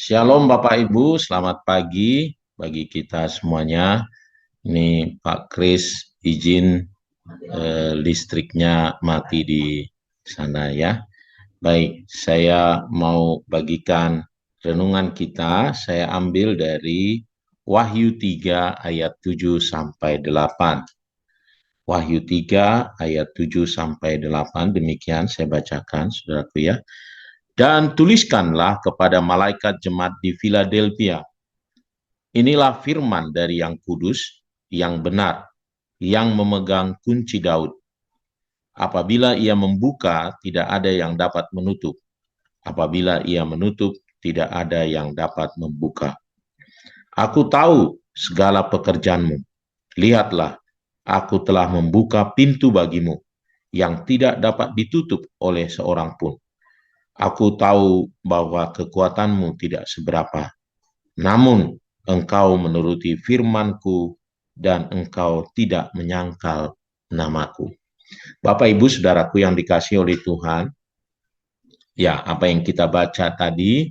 Shalom Bapak Ibu, selamat pagi bagi kita semuanya. Ini Pak Kris izin listriknya mati di sana ya. Baik, saya mau bagikan renungan kita. Saya ambil dari Wahyu 3 ayat 7 sampai 8. Wahyu 3 ayat 7 sampai 8, demikian saya bacakan saudaraku ya. Dan tuliskanlah kepada malaikat jemaat di Philadelphia. Inilah firman dari yang kudus, yang benar, yang memegang kunci Daud. Apabila ia membuka, tidak ada yang dapat menutup. Apabila ia menutup, tidak ada yang dapat membuka. Aku tahu segala pekerjaanmu. Lihatlah, aku telah membuka pintu bagimu, yang tidak dapat ditutup oleh seorang pun. Aku tahu bahwa kekuatanmu tidak seberapa, namun engkau menuruti firman-Ku dan engkau tidak menyangkal namaku. Bapak Ibu Saudaraku yang dikasihi oleh Tuhan, ya apa yang kita baca tadi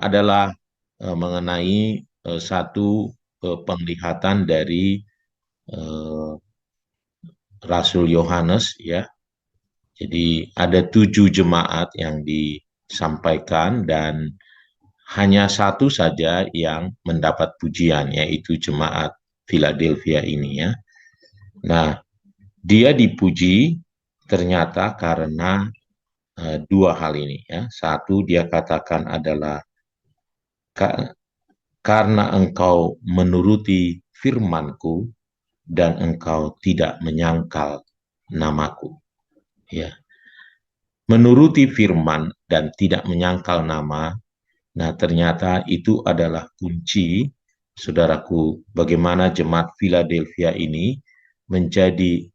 adalah mengenai satu penglihatan dari Rasul Yohanes ya. Jadi ada 7 jemaat yang disampaikan dan hanya satu saja yang mendapat pujian, yaitu jemaat Philadelphia ini ya. Nah, dia dipuji ternyata karena dua hal ini ya. Satu, dia katakan adalah karena engkau menuruti firmanku dan engkau tidak menyangkal namaku. Ya. Menuruti firman dan tidak menyangkal nama. Nah, ternyata itu adalah kunci, saudaraku, bagaimana jemaat Philadelphia ini menjadi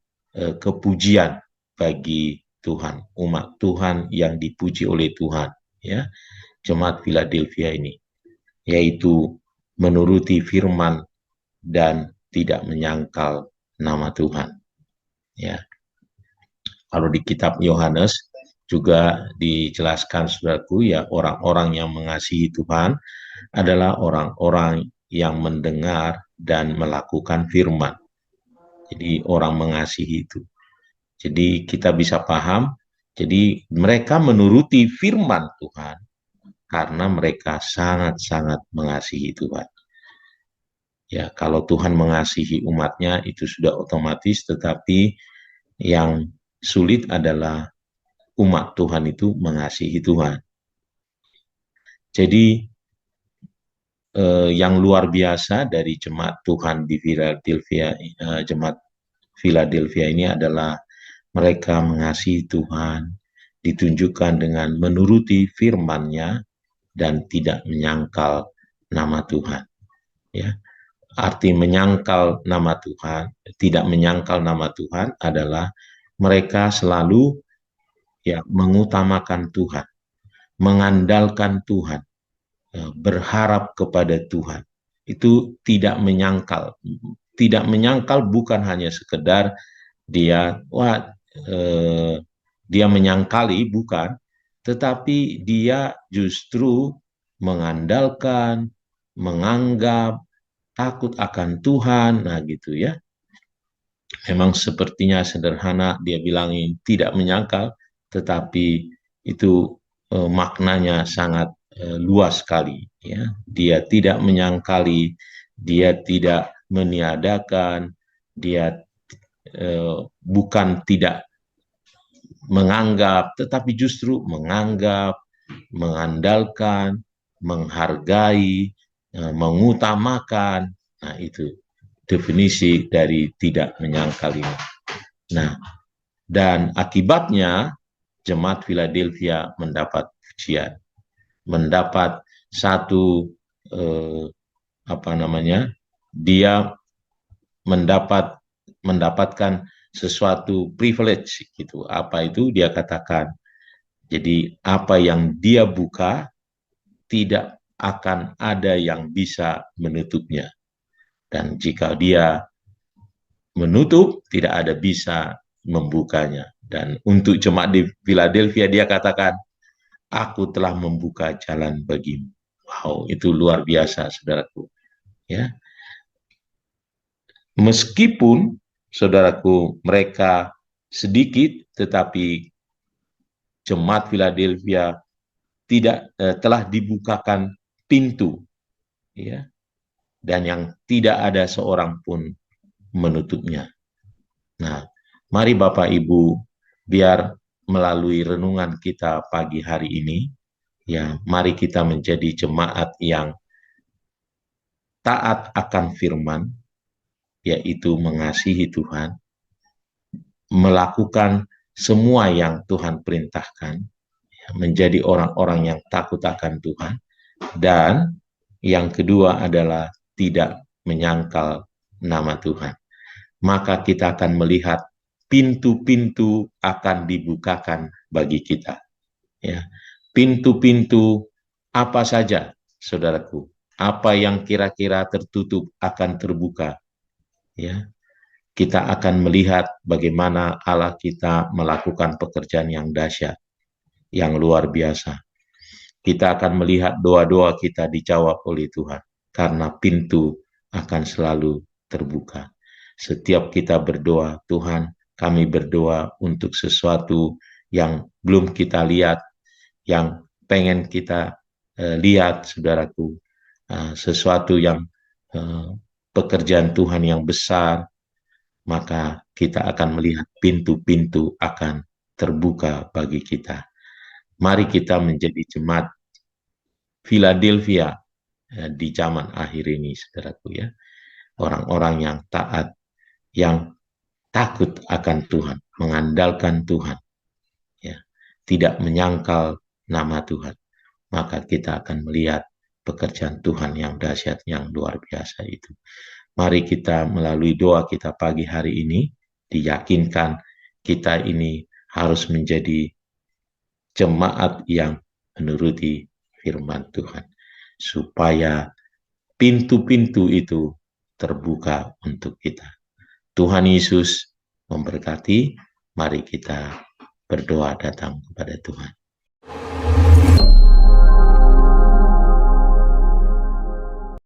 kepujian bagi Tuhan, umat Tuhan yang dipuji oleh Tuhan, ya, jemaat Philadelphia ini, yaitu menuruti firman dan tidak menyangkal nama Tuhan, ya. Kalau di kitab Yohanes juga dijelaskan saudaraku ya, orang-orang yang mengasihi Tuhan adalah orang-orang yang mendengar dan melakukan firman. Jadi orang mengasihi itu. Jadi kita bisa paham, jadi mereka menuruti firman Tuhan karena mereka sangat-sangat mengasihi Tuhan. Ya, kalau Tuhan mengasihi umatnya itu sudah otomatis, tetapi yang sulit adalah umat Tuhan itu mengasihi Tuhan. Jadi yang luar biasa dari jemaat Tuhan di Philadelphia, jemaat Philadelphia ini adalah mereka mengasihi Tuhan, ditunjukkan dengan menuruti firman-Nya dan tidak menyangkal nama Tuhan. Ya, arti menyangkal nama Tuhan, tidak menyangkal nama Tuhan adalah mereka selalu ya mengutamakan Tuhan, mengandalkan Tuhan, berharap kepada Tuhan. Itu tidak menyangkal. Tidak menyangkal bukan hanya sekedar dia dia menyangkali, bukan, tetapi dia justru mengandalkan, menganggap, takut akan Tuhan. Nah gitu ya. Memang sepertinya sederhana dia bilangin tidak menyangkal, tetapi itu maknanya sangat luas sekali ya. Dia tidak menyangkali, dia tidak meniadakan, dia bukan tidak menganggap, tetapi justru menganggap, mengandalkan, menghargai, mengutamakan. Nah itu definisi dari tidak menyangkal ini. Nah, dan akibatnya jemaat Philadelphia mendapat pujian, mendapat satu dia mendapatkan sesuatu privilege gitu. Apa itu dia katakan? Jadi apa yang dia buka tidak akan ada yang bisa menutupnya. Dan jika dia menutup, tidak ada bisa membukanya. Dan untuk jemaat di Philadelphia dia katakan, aku telah membuka jalan bagimu. Wow, itu luar biasa, saudaraku. Ya, meskipun saudaraku mereka sedikit, tetapi jemaat Philadelphia tidak telah dibukakan pintu, ya, dan yang tidak ada seorang pun menutupnya. Nah, mari Bapak Ibu, biar melalui renungan kita pagi hari ini, ya, mari kita menjadi jemaat yang taat akan firman, yaitu mengasihi Tuhan, melakukan semua yang Tuhan perintahkan, menjadi orang-orang yang takut akan Tuhan, dan yang kedua adalah tidak menyangkal nama Tuhan. Maka kita akan melihat pintu-pintu akan dibukakan bagi kita. Ya, pintu-pintu apa saja, saudaraku? Apa yang kira-kira tertutup akan terbuka. Ya, kita akan melihat bagaimana Allah kita melakukan pekerjaan yang dahsyat, yang luar biasa. Kita akan melihat doa-doa kita dijawab oleh Tuhan, karena pintu akan selalu terbuka. Setiap kita berdoa, Tuhan, kami berdoa untuk sesuatu yang belum kita lihat, yang pengen kita lihat, saudaraku, sesuatu yang pekerjaan Tuhan yang besar, maka kita akan melihat pintu-pintu akan terbuka bagi kita. Mari kita menjadi jemaat Philadelphia di zaman akhir ini, saudaraku, ya. Orang-orang yang taat, yang takut akan Tuhan, mengandalkan Tuhan, ya, tidak menyangkal nama Tuhan, maka kita akan melihat pekerjaan Tuhan yang dahsyat, yang luar biasa itu. Mari kita melalui doa kita pagi hari ini, diyakinkan kita ini harus menjadi jemaat yang menuruti firman Tuhan, supaya pintu-pintu itu terbuka untuk kita. Tuhan Yesus memberkati. Mari kita berdoa datang kepada Tuhan.